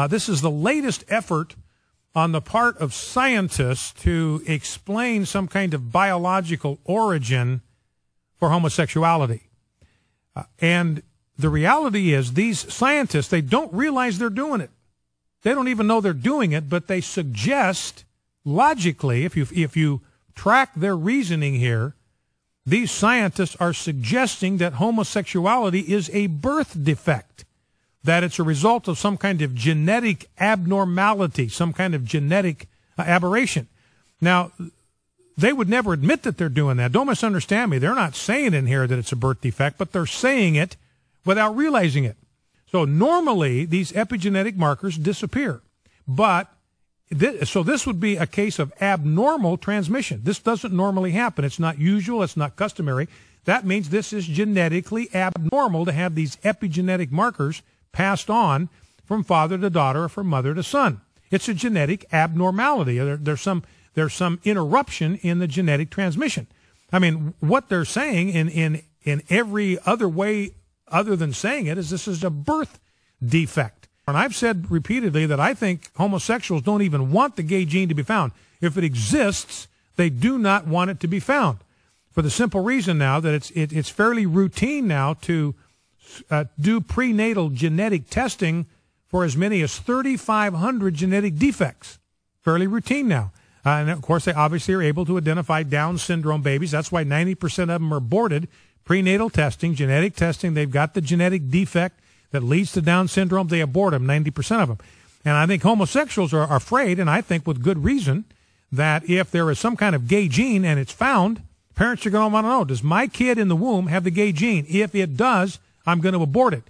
This is the latest effort on the part of scientists to explain some kind of biological origin for homosexuality. And the reality is these scientists, they don't realize they're doing it. They don't even know they're doing it, but they suggest logically, if you track their reasoning here, these scientists are suggesting that homosexuality is a birth defect, that it's a result of some kind of genetic abnormality, some kind of genetic aberration. Now, they would never admit that they're doing that. Don't misunderstand me. They're not saying in here that it's a birth defect, but they're saying it without realizing it. So normally, these epigenetic markers disappear. But so this would be a case of abnormal transmission. This doesn't normally happen. It's not usual. It's not customary. That means this is genetically abnormal to have these epigenetic markers passed on from father to daughter or from mother to son. It's a genetic abnormality. There's some interruption in the genetic transmission. I mean, what they're saying in every other way other than saying it is this is a birth defect. And I've said repeatedly that I think homosexuals don't even want the gay gene to be found. If it exists, they do not want it to be found, for the simple reason now that it's fairly routine now to do prenatal genetic testing for as many as 3,500 genetic defects. Fairly routine now. And of course, they obviously are able to identify Down syndrome babies. That's why 90% of them are aborted. Prenatal testing, genetic testing, they've got the genetic defect that leads to Down syndrome. They abort them, 90% of them. And I think homosexuals are afraid, and I think with good reason, that if there is some kind of gay gene and it's found, parents are going to want to know, does my kid in the womb have the gay gene? If it does, I'm going to abort it.